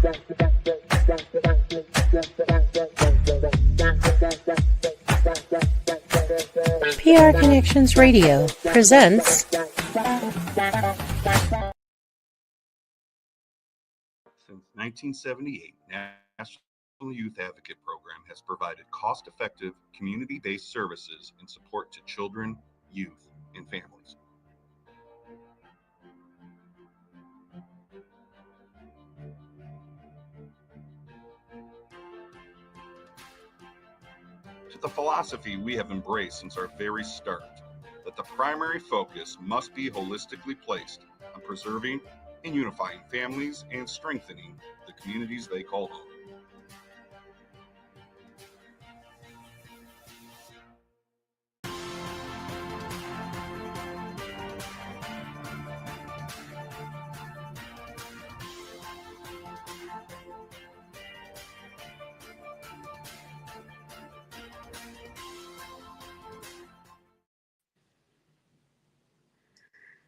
PR Connections Radio presents Since 1978, National Youth Advocate Program has provided cost-effective, community-based services and support to children, youth, and families. To the philosophy we have embraced since our very start, that the primary focus must be holistically placed on preserving and unifying families and strengthening the communities they call home.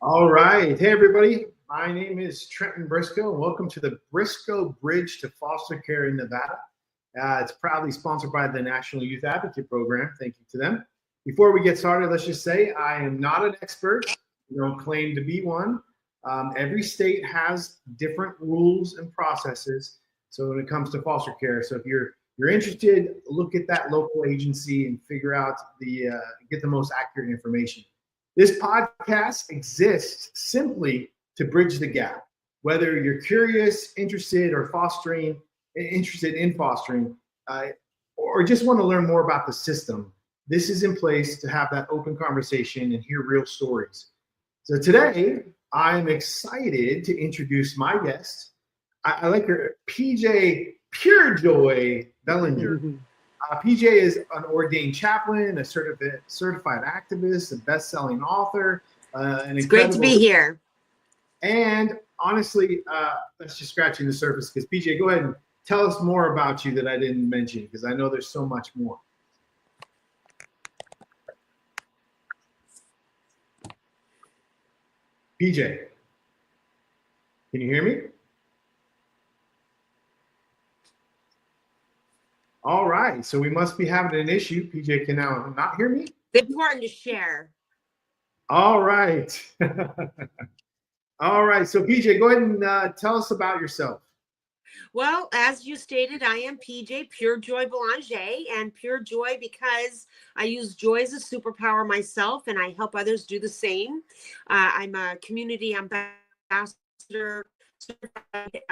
All right. Hey, everybody. My name is Trenton Brisco, and welcome to the Brisco Bridge to Foster Care in Nevada. It's proudly sponsored by the National Youth Advocate Program. Thank you to them. Before we get started, let's just say I am not an expert. I don't claim to be one. Every state has different rules and processes. So when it comes to foster care, so if you're interested, look at that local agency and figure out get the most accurate information. This podcast exists simply to bridge the gap. Whether you're curious, interested in fostering, or just want to learn more about the system, this is in place to have that open conversation and hear real stories. So today, I'm excited to introduce my guest. I like her, PureJoy Belanger. PJ is an ordained chaplain, a certified activist, a best-selling author. It's great to be here. And honestly, that's just scratching the surface, because PJ, go ahead and tell us more about you that I didn't mention, because I know there's so much more. PJ, can you hear me? All right, so we must be having an issue. PJ can now not hear me? It's important to share. All right. All right, so PJ, go ahead and tell us about yourself. Well, as you stated, I am PJ, PureJoy Belanger, and PureJoy because I use joy as a superpower myself, and I help others do the same. I'm a community ambassador, certified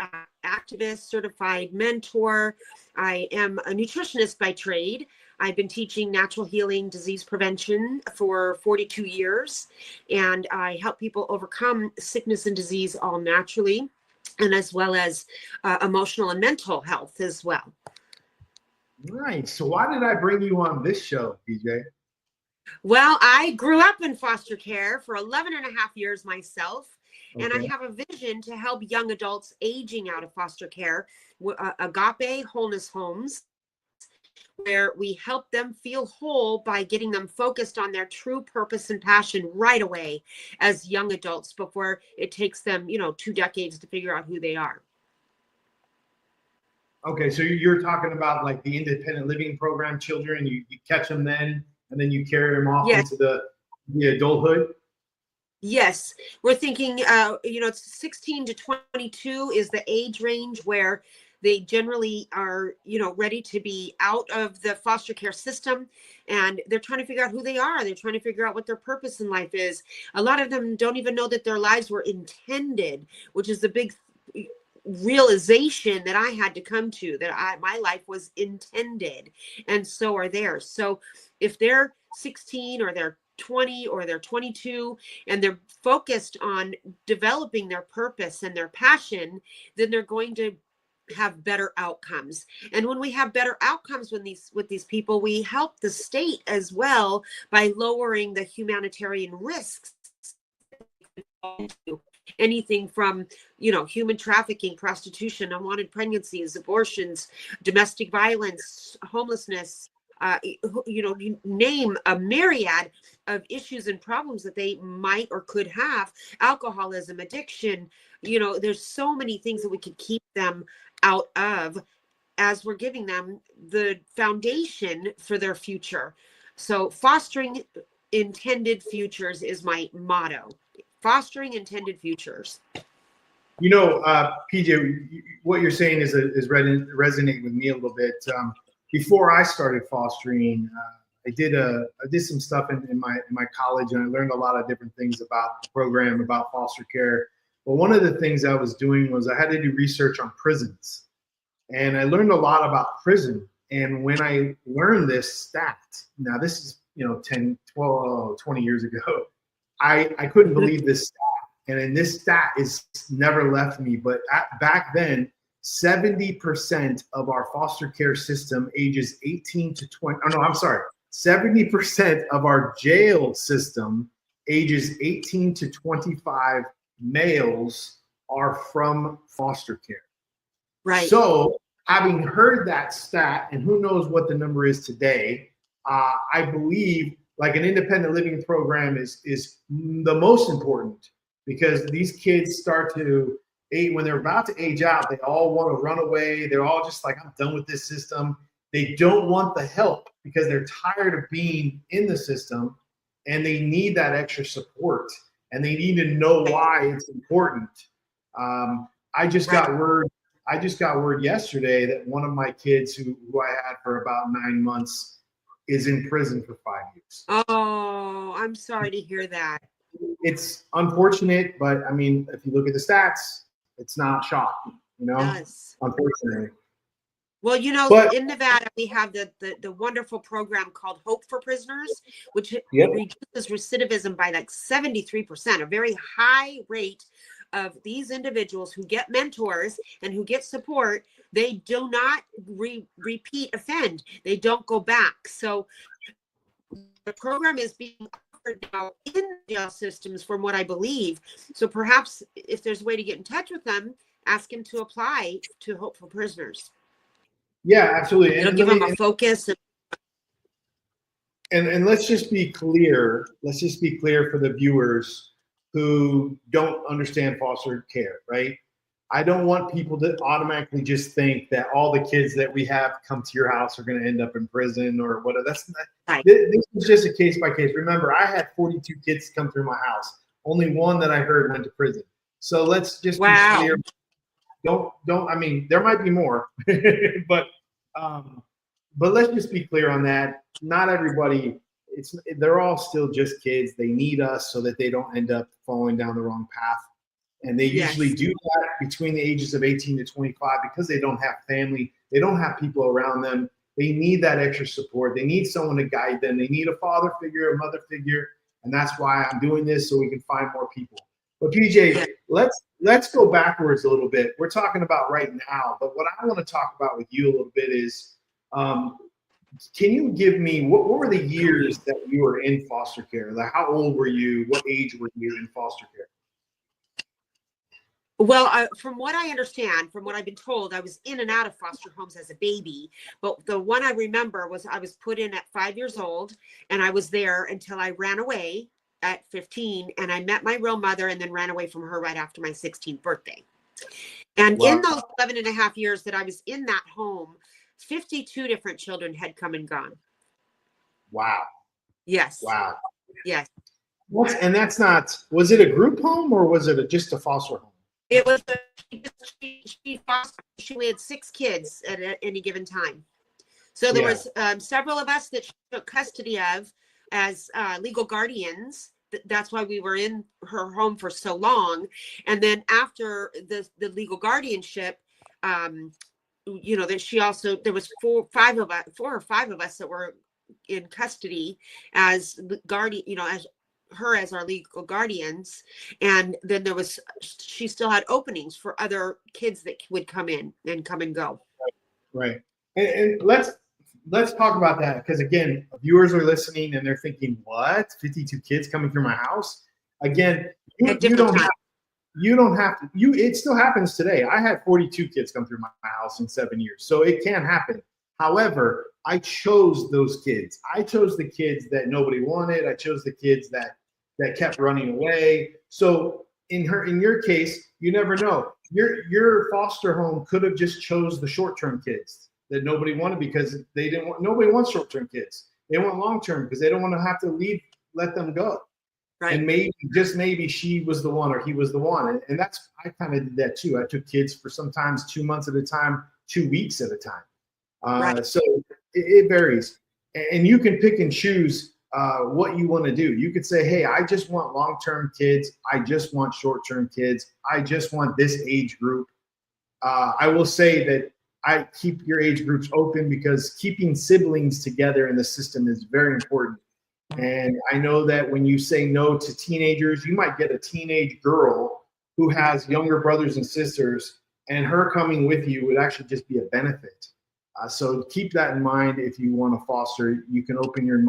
activist, certified mentor. I am a nutritionist by trade. I've been teaching natural healing disease prevention for 42 years, and I help people overcome sickness and disease all naturally, and as well as emotional and mental health as well. Right. So why did I bring you on this show, PJ? Well, I grew up in foster care for 11 and a half years myself. Okay. And I have a vision to help young adults aging out of foster care, agape wholeness homes, where we help them feel whole by getting them focused on their true purpose and passion right away as young adults before it takes them, 2 decades to figure out who they are. Okay, so you're talking about like the independent living program children, you catch them then, and then you carry them off into the adulthood? Yes, we're thinking, 16 to 22 is the age range where they generally are, ready to be out of the foster care system, and they're trying to figure out who they are. They're trying to figure out what their purpose in life is. A lot of them don't even know that their lives were intended, which is the big realization that I had to come to, that my life was intended, and so are theirs. So if they're 16 or they're 20 or they're 22 and they're focused on developing their purpose and their passion, then they're going to have better outcomes. And when we have better outcomes with these people, we help the state as well by lowering the humanitarian risks. Anything from, human trafficking, prostitution, unwanted pregnancies, abortions, domestic violence, homelessness, you name a myriad of issues and problems that they might or could have, alcoholism, addiction. There's so many things that we could keep them out of as we're giving them the foundation for their future. So fostering intended futures is my motto. Fostering intended futures. You know, PJ, what you're saying is resonating with me a little bit. Before I started fostering, I did some stuff in my college, and I learned a lot of different things about the program, about foster care. But one of the things I was doing was I had to do research on prisons, and I learned a lot about prison. And when I learned this stat, now this is 10, 12, 20 years ago, I couldn't believe this stat. And then this stat is never left me. But back then, 70% of our foster care system ages 18 to 20. Oh, no, I'm sorry. 70% of our jail system ages 18 to 25 males are from foster care. Right. So having heard that stat, and who knows what the number is today, I believe like an independent living program is the most important, because these kids start to, when they're about to age out, they all want to run away. They're all just like, I'm done with this system. They don't want the help because they're tired of being in the system, and they need that extra support, and they need to know why it's important. I just got word yesterday that one of my kids who I had for about 9 months is in prison for 5 years. Oh, I'm sorry to hear that. It's unfortunate, but I mean, if you look at the stats, it's not shocking, Yes. Unfortunately. Well, in Nevada, we have the wonderful program called Hope for Prisoners, which reduces recidivism by like 73%, a very high rate of these individuals who get mentors and who get support. They do not repeat offend. They don't go back. So the program is being offered now in jail systems, from what I believe. So perhaps if there's a way to get in touch with them, ask them to apply to Hope for Prisoners. Yeah, absolutely. It'll give them a focus. And let's just be clear. Let's just be clear for the viewers who don't understand foster care, right? I don't want people to automatically just think that all the kids that we have come to your house are going to end up in prison or whatever. That's not, right. This is just a case by case. Remember, I had 42 kids come through my house. Only one that I heard went to prison. So let's just be clear. Don't. I mean, there might be more, but let's just be clear on that. Not everybody. They're all still just kids. They need us so that they don't end up falling down the wrong path. And they usually do that between the ages of 18 to 25 because they don't have family. They don't have people around them. They need that extra support. They need someone to guide them. They need a father figure, a mother figure. And that's why I'm doing this, so we can find more people. But PJ, let's go backwards a little bit. We're talking about right now, but what I want to talk about with you a little bit is, can you give me, what were the years that you were in foster care? Like, how old were you? What age were you in foster care? Well, from what I understand, from what I've been told, I was in and out of foster homes as a baby. But the one I remember was I was put in at 5 years old, and I was there until I ran away at 15. And I met my real mother and then ran away from her right after my 16th birthday. And in those 11 and a half years that I was in that home, 52 different children had come and gone. Wow. Yes. Wow. Yes. And that's not, was it a group home or was it just a foster home? It was, we had 6 kids at any given time. So there was several of us that she took custody of as legal guardians. That's why we were in her home for so long. And then after the legal guardianship, that she also, there was 4 or 5 of us that were in custody as guardian, as our legal guardians. And then she still had openings for other kids that would come in and come and go. Right. And let's talk about that, because again, viewers are listening and they're thinking, what, 52 kids coming through my house? Again, you don't have to, it still happens today. I had 42 kids come through my house in 7 years. So it can happen. However, I chose those kids. I chose the kids that nobody wanted. I chose the kids that kept running away. So in your case, you never know. your foster home could have just chose the short-term kids that nobody wanted because they didn't want. Nobody wants short-term kids. They want long-term because they don't want to have to let them go. Right. And maybe she was the one or he was the one. And that's, I kind of did that too. I took kids for sometimes 2 months at a time, 2 weeks at a time. Right. So it varies. And you can pick and choose what you want to do. You could say, hey, I just want long-term kids. I just want short-term kids. I just want this age group. I will say that I keep your age groups open because keeping siblings together in the system is very important. And I know that when you say no to teenagers, you might get a teenage girl who has younger brothers and sisters, and her coming with you would actually just be a benefit. So keep that in mind. If you want to foster, you can open your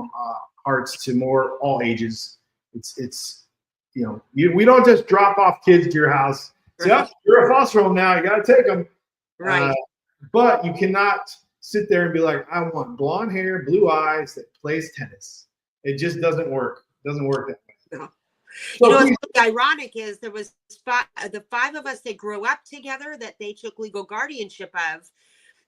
hearts to all ages. It's we don't just drop off kids to your house. Say, oh, you're a foster home now. You got to take them. Right. But you cannot sit there and be like, I want blonde hair, blue eyes that plays tennis. It just doesn't work. It doesn't work that way. No. So What's really ironic is there was the 5 of us that grew up together that they took legal guardianship of.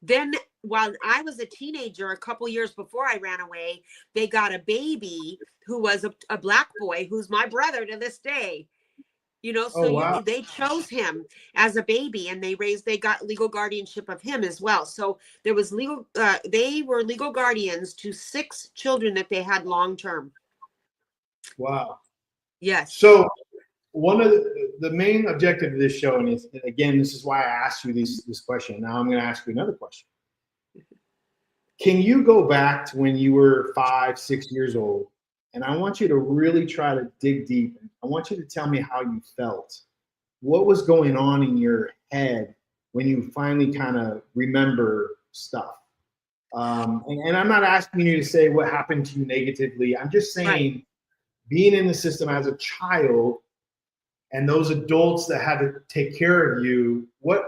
Then while I was a teenager, a couple years before I ran away, they got a baby who was a black boy who's my brother to this day. So they chose him as a baby, and they got legal guardianship of him as well. So there was they were legal guardians to 6 children that they had long term. Wow. Yes. So one of the main objective of this show, and again, this is why I asked you this question. Now I'm going to ask you another question. Can you go back to when you were 5, 6 years old? And I want you to really try to dig deep. I want you to tell me how you felt. What was going on in your head when you finally kind of remember stuff? And I'm not asking you to say what happened to you negatively. I'm just saying, being in the system as a child and those adults that had to take care of you, what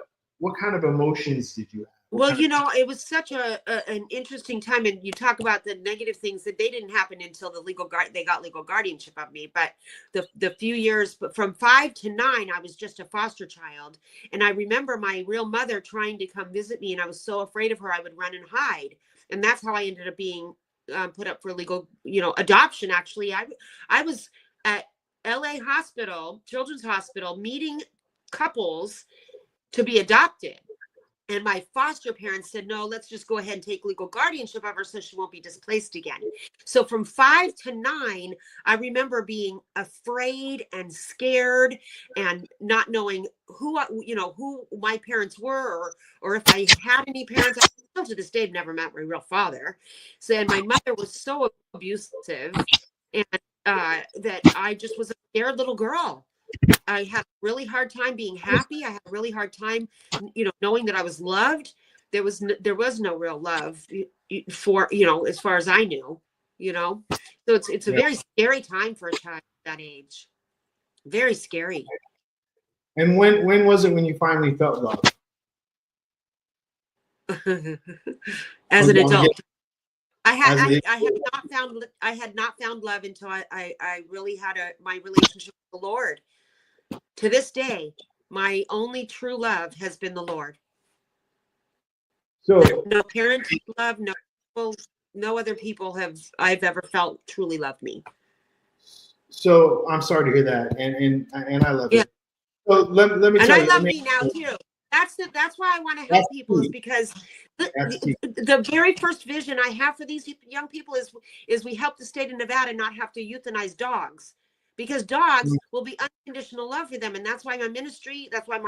kind of emotions did you have? Well, it was such an interesting time, and you talk about the negative things that they didn't happen until they got legal guardianship of me. But the few years from 5 to 9, I was just a foster child, and I remember my real mother trying to come visit me, and I was so afraid of her I would run and hide, and that's how I ended up being put up for legal, adoption. Actually, I was at LA Hospital, Children's Hospital, meeting couples to be adopted. And my foster parents said, no, let's just go ahead and take legal guardianship of her so she won't be displaced again. So from 5 to 9, I remember being afraid and scared and not knowing who my parents were or if I had any parents. I still to this day have never met my real father. So, and my mother was so abusive and that I just was a scared little girl. I had a really hard time being happy. I had a really hard time, knowing that I was loved. There was no real love for, as far as I knew, So it's a very scary time for a child at that age. Very scary. And when was it when you finally felt love? As an adult. I had not found love until I really had my relationship with the Lord. To this day, my only true love has been the Lord. So no parent love, no other people I've ever felt truly loved me. So I'm sorry to hear that, and I love you. So let me tell you. And I love me now too. That's why I want to help people, is because the very first vision I have for these young people is we help the state of Nevada not have to euthanize dogs. Because dogs will be unconditional love for them. And that's why my ministry, that's why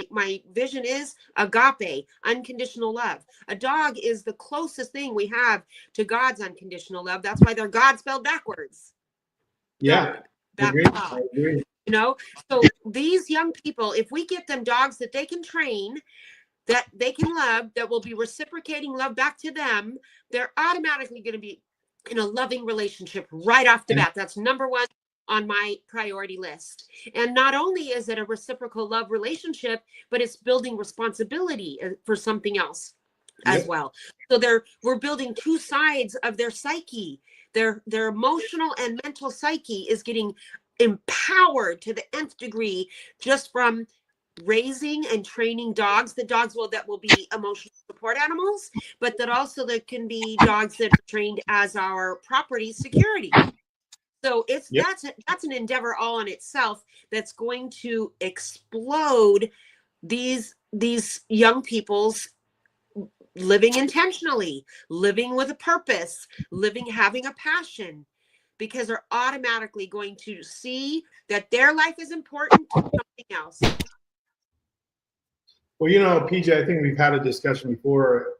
my vision is agape, unconditional love. A dog is the closest thing we have to God's unconditional love. That's why they're God spelled backwards. Yeah. I agree. So these young people, if we get them dogs that they can train, that they can love, that will be reciprocating love back to them, they're automatically going to be in a loving relationship right off the bat. That's number 1 on my priority list. And not only is it a reciprocal love relationship, but it's building responsibility for something else as well. So we're building 2 sides of their psyche. Their emotional and mental psyche is getting empowered to the nth degree just from raising and training dogs, that will be emotional support animals, but that also there can be dogs that are trained as our property security. So that's an endeavor all in itself that's going to explode these young people's living intentionally, living with a purpose, having a passion, because they're automatically going to see that their life is important to something else. Well, PJ, I think we've had a discussion before.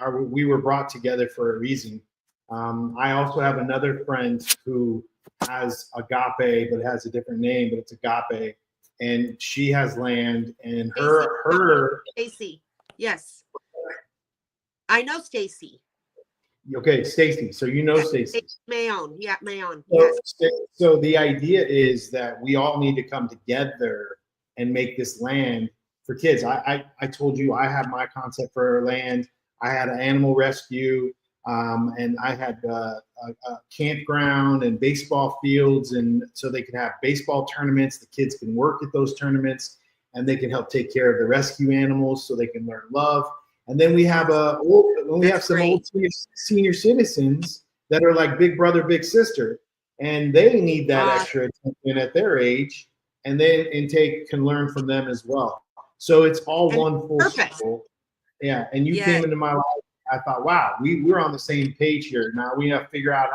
We were brought together for a reason. I also have another friend who has Agape, but has a different name, but it's Agape. And she has land, and her Stacy. Yes. I know Stacy. Okay, Stacy. So Stacy. Mayon. Yeah, Mayon. So the idea is that we all need to come together and make this land for kids. I told you I have my concept for land. I had an animal rescue, and I had a campground and baseball fields, and so they can have baseball tournaments. The kids can work at those tournaments, and they can help take care of the rescue animals so they can learn love. And then we have some old senior citizens that are like big brother, big sister, and they need that extra attention at their age, and can learn from them as well. So it's all one full circle. Yeah. And you came into my life. I thought, wow, we're on the same page here. Now we have to figure out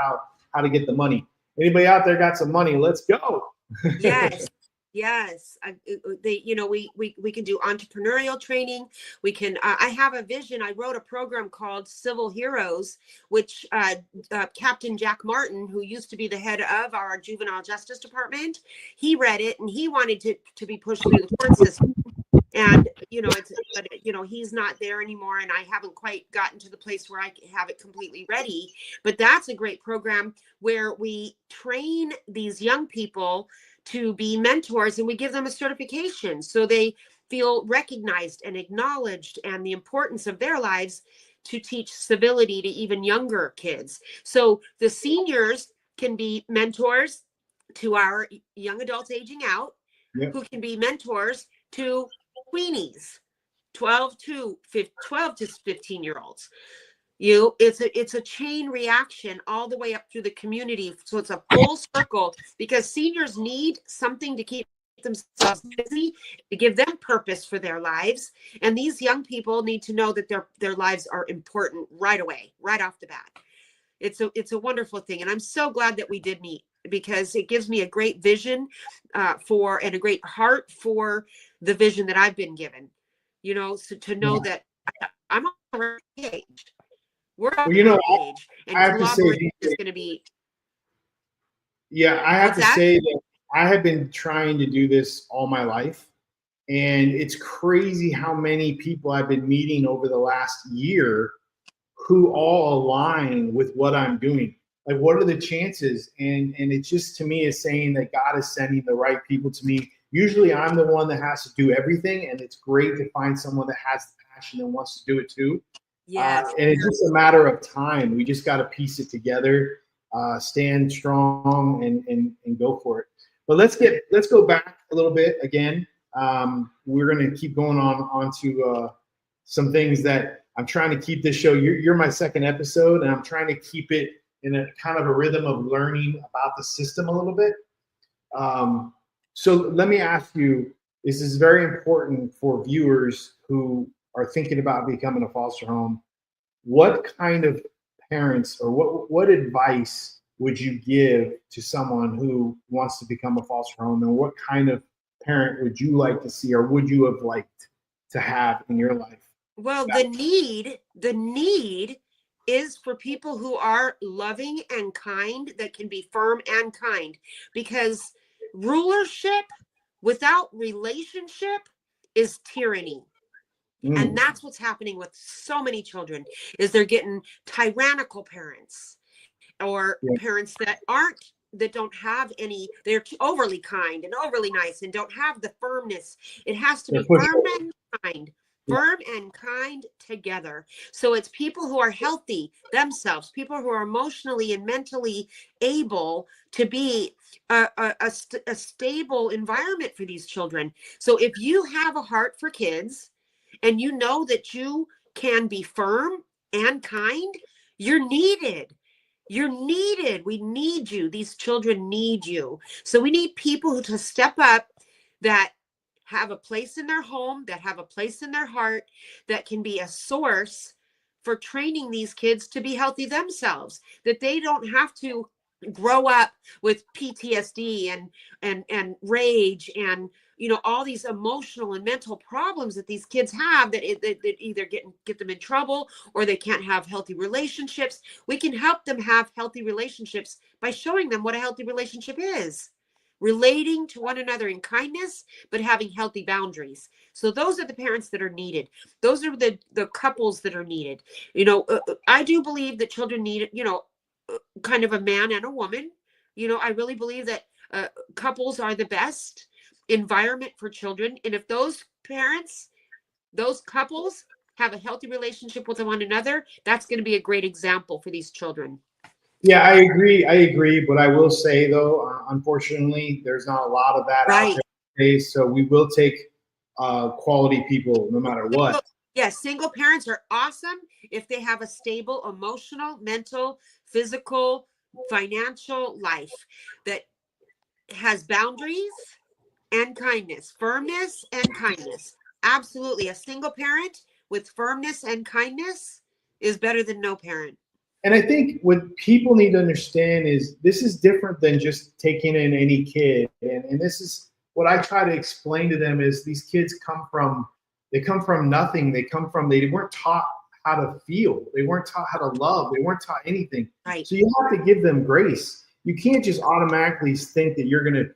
how to get the money. Anybody out there got some money? Let's go. Yes. Yes. We can do entrepreneurial training. We can, I have a vision. I wrote a program called Civil Heroes, which Captain Jack Martin, who used to be the head of our juvenile justice department, he read it and he wanted to be pushed through the court system. And, he's not there anymore. And I haven't quite gotten to the place where I have it completely ready. But that's a great program where we train these young people to be mentors, and we give them a certification so they feel recognized and acknowledged, and the importance of their lives to teach civility to even younger kids. So the seniors can be mentors to our young adults aging out, who can be mentors to tweenies, 12 to 15-year-olds. It's a chain reaction all the way up through the community. So it's a full circle, because seniors need something to keep themselves busy, to give them purpose for their lives. And these young people need to know that their lives are important right away, right off the bat. It's a wonderful thing. And I'm so glad that we did meet, because it gives me a great vision and a great heart for the vision that I've been given, so to know that I'm already engaged. We're on age, and collaboration is going to be. Yeah, I have to say that I have been trying to do this all my life, and it's crazy how many people I've been meeting over the last year who all align with what I'm doing. Like, what are the chances? And it just, to me, is saying that God is sending the right people to me. Usually I'm the one that has to do everything, and it's great to find someone that has the passion and wants to do it too. Yes. And it's just a matter of time. We just got to piece it together, stand strong, and go for it. But let's go back a little bit again. We're going to keep going on to some things that I'm trying to keep this show. You're my second episode, and I'm trying to keep it in a kind of a rhythm of learning about the system a little bit. So let me ask you, this is very important for viewers who are thinking about becoming a foster home. What kind of parents, or what advice would you give to someone who wants to become a foster home, and what kind of parent would you like to see, or would you have liked to have in your life? Well, the need is for people who are loving and kind, that can be firm and kind, because rulership without relationship is tyranny. And that's what's happening with so many children, is they're getting tyrannical parents, or parents that don't have any, they're overly kind and overly nice and don't have the firmness. It has to be firm and kind firm and kind together. So it's people who are healthy themselves, people who are emotionally and mentally able to be a stable environment for these children. So if you have a heart for kids and you know that you can be firm and kind, you're needed. You're needed. We need you. These children need you. So we need people who to step up that have a place in their home, that have a place in their heart, that can be a source for training these kids to be healthy themselves, that they don't have to grow up with PTSD and rage and all these emotional and mental problems that these kids have that either get them in trouble or they can't have healthy relationships. We can help them have healthy relationships by showing them what a healthy relationship is. Relating to one another in kindness, but having healthy boundaries. So those are the parents that are needed. Those are the couples that are needed. I do believe that children need, kind of a man and a woman. I really believe that couples are the best environment for children. And if those parents, those couples have a healthy relationship with one another, that's going to be a great example for these children. Yeah, I agree. But I will say, though, unfortunately, there's not a lot of that out there today. So we will take quality people no matter what. Yes, single parents are awesome if they have a stable emotional, mental, physical, financial life that has boundaries and kindness, firmness and kindness. Absolutely. A single parent with firmness and kindness is better than no parent. And I think what people need to understand is this is different than just taking in any kid. And this is what I try to explain to them is these kids come from nothing. They weren't taught how to feel. They weren't taught how to love. They weren't taught anything. Right. So you have to give them grace. You can't just automatically think that you're gonna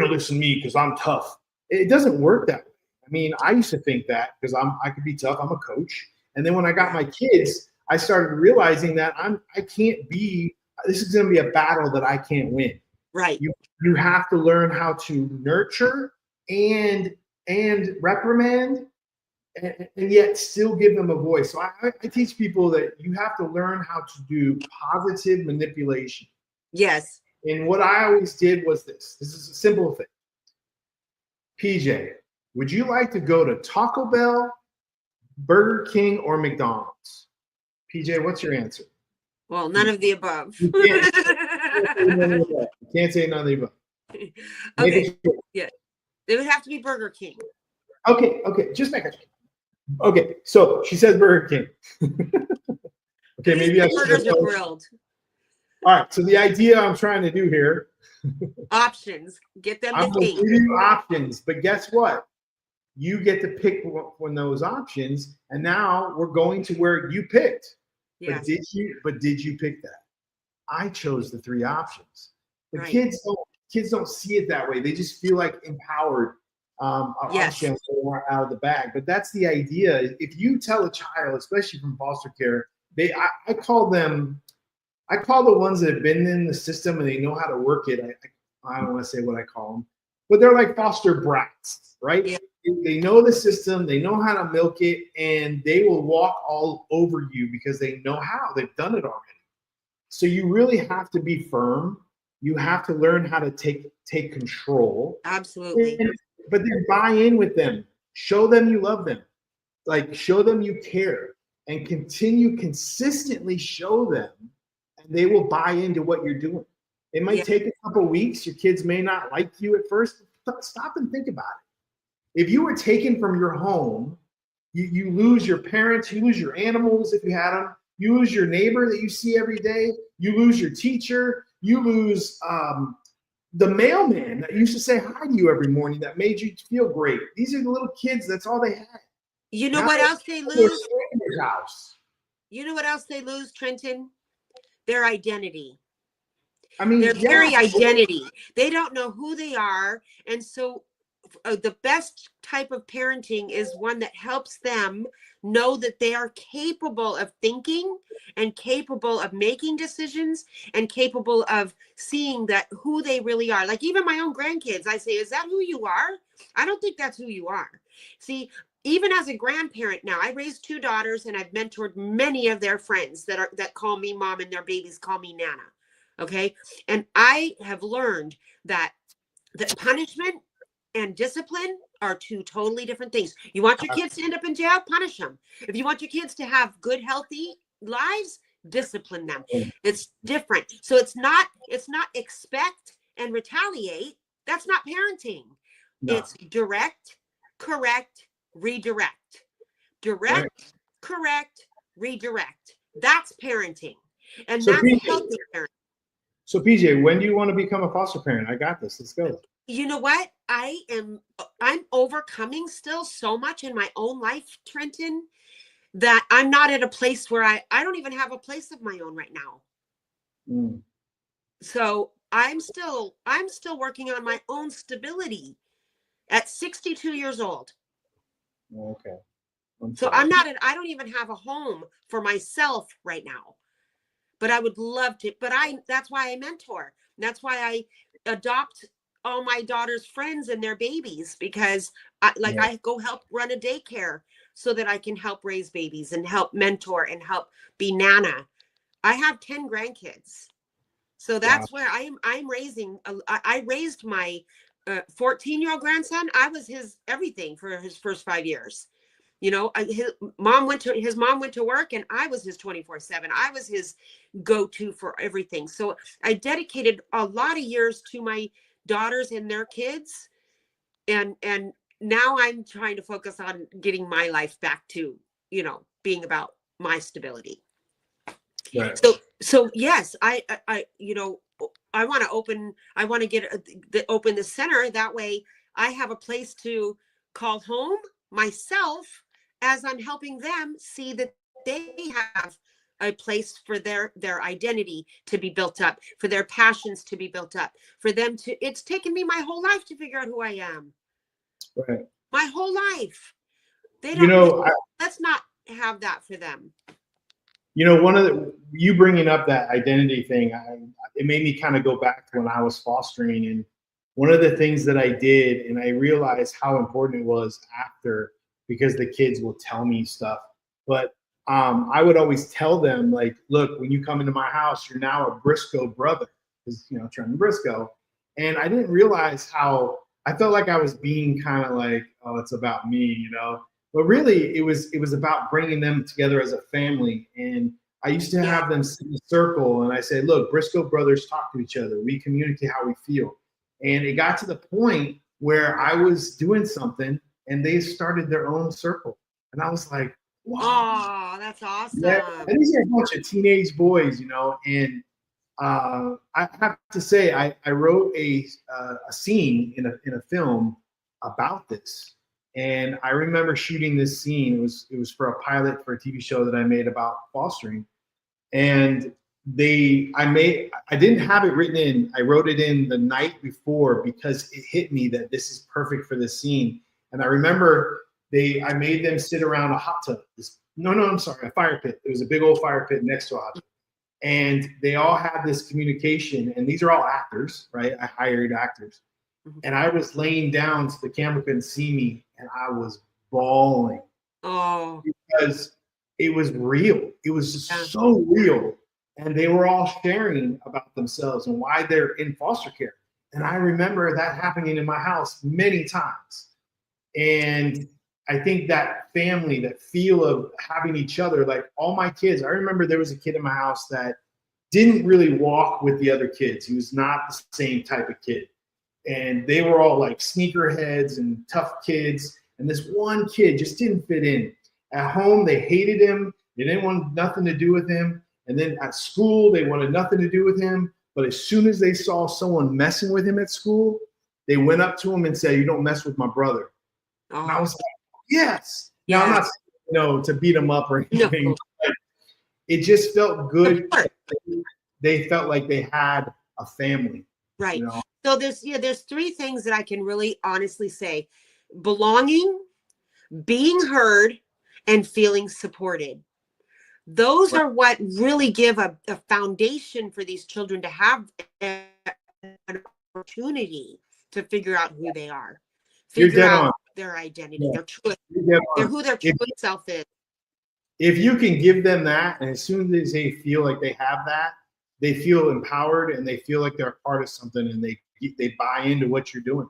listen to me because I'm tough. It doesn't work that way. I mean, I used to think that because I could be tough. I'm a coach. And then when I got my kids, I started realizing that this is going to be a battle that I can't win. Right. You have to learn how to nurture and reprimand and yet still give them a voice. So I teach people that you have to learn how to do positive manipulation. Yes. And what I always did was this is a simple thing. PJ, would you like to go to Taco Bell, Burger King, or McDonald's? PJ, what's your answer? Well, none of the above. You can't say none of the above. Okay. Yeah. It would have to be Burger King. Okay. Just make it. Okay. So she says Burger King. Okay, maybe I should. Burgers are grilled. All right. So the idea I'm trying to do here. Options. Get them I'm to think. give you options, but guess what? You get to pick one of those options, and now we're going to where you picked. Yes. But did you pick that? I chose the three options. The Right. kids don't see it that way. They just feel like empowered. Yes. Out of the bag. But that's the idea. If you tell a child, especially from foster care, I call the ones that have been in the system and they know how to work it. I don't want to say what I call them, but they're like foster brats, right? Yeah. They know the system, they know how to milk it, and they will walk all over you because they know how. They've done it already. So you really have to be firm. You have to learn how to take control. Absolutely. But then buy in with them. Show them you love them. Like, show them you care. And consistently show them, and they will buy into what you're doing. It might take a couple weeks. Your kids may not like you at first. Stop and think about it. If you were taken from your home, you lose your parents, you lose your animals if you had them, you lose your neighbor that you see every day, you lose your teacher, you lose the mailman that used to say hi to you every morning that made you feel great. These are the little kids, that's all they had. You know what else they lose? You know what else they lose, Trenton? Their identity. I mean, their very identity. They don't know who they are. And so the best type of parenting is one that helps them know that they are capable of thinking and capable of making decisions and capable of seeing that who they really are. Like even my own grandkids, I say, is that who you are? I don't think that's who you are. See, even as a grandparent now, I raised 2 daughters and I've mentored many of their friends that call me mom and their babies call me Nana. Okay. And I have learned that punishment and discipline are 2 totally different things. You want your kids to end up in jail, punish them. If you want your kids to have good, healthy lives, discipline them. It's different. So it's not expect and retaliate. That's not parenting. No. It's direct, correct, redirect. Direct, right. Correct, redirect. That's parenting. And so that's healthy parenting. So PJ, when do you want to become a foster parent? I got this. Let's go. You know what? I'm overcoming still so much in my own life, Trenton, that I'm not at a place where I don't even have a place of my own right now. Mm. So I'm still working on my own stability at 62 years old. Okay. So I don't even have a home for myself right now, but I would love to, that's why I mentor. That's why I adopt all my daughter's friends and their babies, because I go help run a daycare so that I can help raise babies and help mentor and help be Nana. I have 10 grandkids. So that's where I'm raising. I raised my 14-year-old grandson. I was his everything for his first 5 years. You know, his mom went to work and I was his 24/7. I was his go-to for everything. So I dedicated a lot of years to my daughters and their kids. And now I'm trying to focus on getting my life back to, you know, being about my stability. Right. So yes, I you know, I want to open the center. That way I have a place to call home myself as I'm helping them see that they have a place for their identity to be built up, for their passions to be built up, for them to, it's taken me my whole life to figure out who I am. Right. My whole life. They don't, let's not have that for them. You know, you bringing up that identity thing, it made me kind of go back to when I was fostering. And one of the things that I did, and I realized how important it was after, because the kids will tell me stuff, but I would always tell them, like, look, when you come into my house, you're now a Brisco brother, because, you know, Trenton Brisco. And I didn't realize how I felt like I was being kind of like, oh, it's about me, you know. But really, it was about bringing them together as a family. And I used to have them sit in a circle, and I said, look, Brisco brothers talk to each other. We communicate how we feel. And it got to the point where I was doing something, and they started their own circle. And I was like, wow. Oh, that's awesome. Yeah. And these are a bunch of teenage boys, you know. And I have to say, I wrote a scene in a film about this. And I remember shooting this scene. It was for a pilot for a TV show that I made about fostering. And I didn't have it written in. I wrote it in the night before because it hit me that this is perfect for this scene. And I remember I made them sit around a hot tub. A fire pit. There was a big old fire pit next to a hot tub. And they all had this communication. And these are all actors, right? I hired actors. And I was laying down so the camera couldn't see me, and I was bawling. Oh, because it was real. It was just so real. And they were all sharing about themselves and why they're in foster care. And I remember that happening in my house many times. And I think that family, that feel of having each other, like all my kids, I remember there was a kid in my house that didn't really walk with the other kids. He was not the same type of kid. And they were all like sneakerheads and tough kids. And this one kid just didn't fit in. At home, they hated him. They didn't want nothing to do with him. And then at school, they wanted nothing to do with him. But as soon as they saw someone messing with him at school, they went up to him and said, "You don't mess with my brother." Oh. And I was like, yes. Yeah. Now, I'm not saying, to beat him up or anything. No. But it just felt good. They felt like they had a family. Right. You know? So there's 3 things that I can really honestly say: belonging, being heard, and feeling supported. Those are what really give a foundation for these children to have an opportunity to figure out who they are. You're figure dead out on. their identity, Yeah. they're who their true self is. If you can give them that, and as soon as they feel like they have that, they feel empowered and they feel like they're a part of something, and they buy into what you're doing.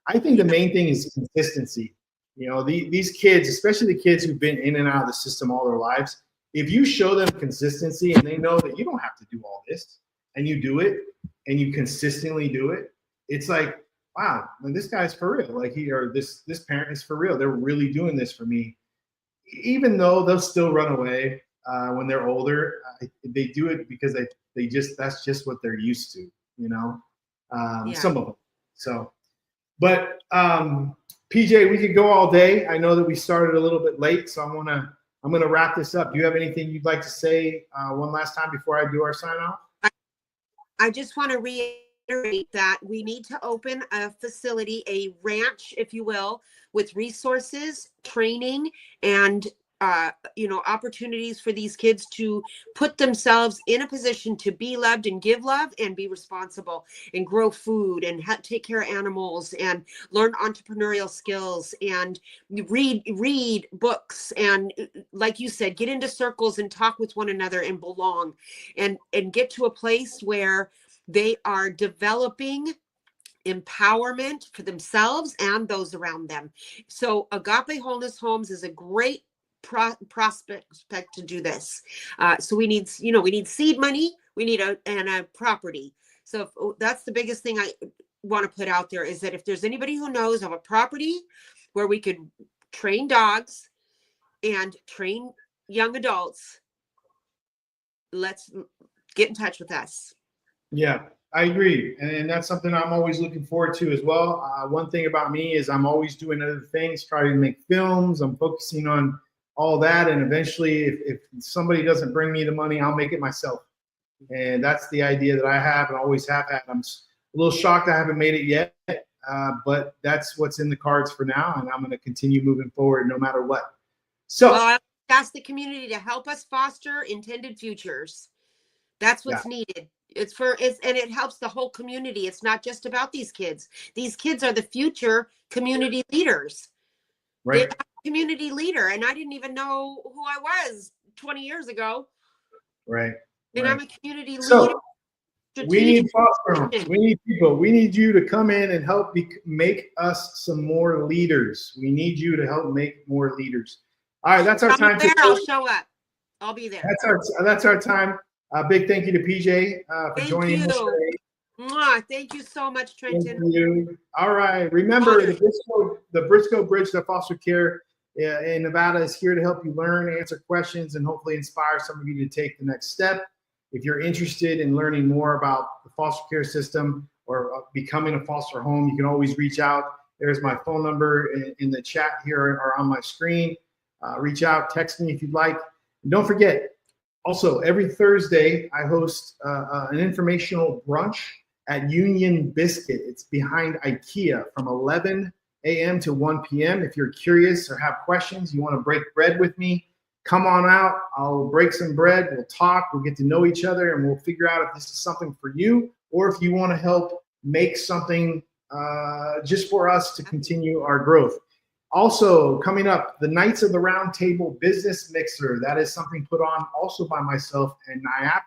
I think the main thing is consistency. These kids, especially the kids who've been in and out of the system all their lives, if you show them consistency and they know that you don't have to do all this, and you do it and you consistently do it, it's like, wow, this guy's for real. Like this parent is for real. They're really doing this for me. Even though they'll still run away when they're older, they do it because that's just what they're used to, some of them. So, but PJ, we could go all day. I know that we started a little bit late, so I'm gonna wrap this up. Do you have anything you'd like to say one last time before I do our sign off? I just want to reiterate that we need to open a facility, a ranch, if you will, with resources, training, and opportunities for these kids to put themselves in a position to be loved and give love and be responsible and grow food and take care of animals and learn entrepreneurial skills and read books and, like you said, get into circles and talk with one another and belong and get to a place where they are developing empowerment for themselves and those around them. So Agape Wholeness Homes is a great prospect to do this. So we need seed money, we need a property. So that's the biggest thing I want to put out there, is that if there's anybody who knows of a property where we could train dogs and train young adults, let's get in touch with us. Yeah, I agree. And that's something I'm always looking forward to as well. One thing about me is I'm always doing other things, trying to make films. I'm focusing on all that. And eventually, if somebody doesn't bring me the money, I'll make it myself. And that's the idea that I have and always have had. I'm a little shocked I haven't made it yet, but that's what's in the cards for now. And I'm going to continue moving forward no matter what. So I ask the community to help us foster intended futures. That's what's needed. And it helps the whole community. It's not just about these kids. These kids are the future community leaders. Right. They're a community leader, and I didn't even know who I was 20 years ago. Right. And I'm a community leader. So we need foster homes. We need people. We need you to come in and help make us some more leaders. We need you to help make more leaders. All right, that's our time. I'll show up. I'll be there. That's our time. Big thank you to PJ for joining us today. Thank you so much, Trenton. Thank you. All right. Remember, the Brisco Bridge to Foster Care in Nevada is here to help you learn, answer questions, and hopefully inspire some of you to take the next step. If you're interested in learning more about the foster care system or becoming a foster home, you can always reach out. There's my phone number in the chat here or on my screen. Reach out, text me if you'd like. And don't forget, also, every Thursday, I host an informational brunch at Union Biscuit. It's behind IKEA from 11 a.m. to 1 p.m. If you're curious or have questions, you want to break bread with me, come on out. I'll break some bread. We'll talk. We'll get to know each other, and we'll figure out if this is something for you or if you want to help make something just for us to continue our growth. Also, coming up, the Knights of the Round Table Business Mixer. That is something put on also by myself and NYAP.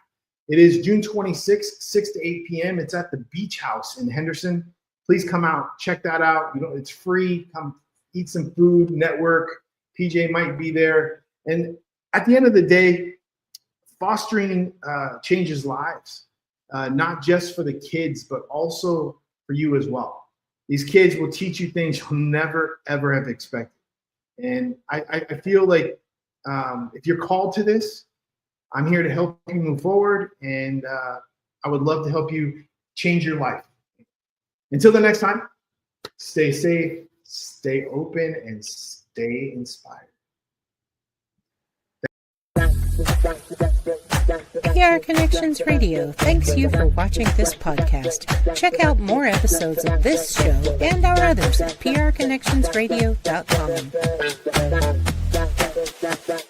It is June 26th, 6 to 8 p.m. It's at the Beach House in Henderson. Please come out, check that out. It's free. Come eat some food, network. PJ might be there. And at the end of the day, fostering changes lives, not just for the kids, but also for you as well. These kids will teach you things you'll never, ever have expected. And I feel like if you're called to this, I'm here to help you move forward, and I would love to help you change your life. Until the next time, stay safe, stay open, and stay inspired. PR Connections Radio thanks you for watching this podcast. Check out more episodes of this show and our others at prconnectionsradio.com.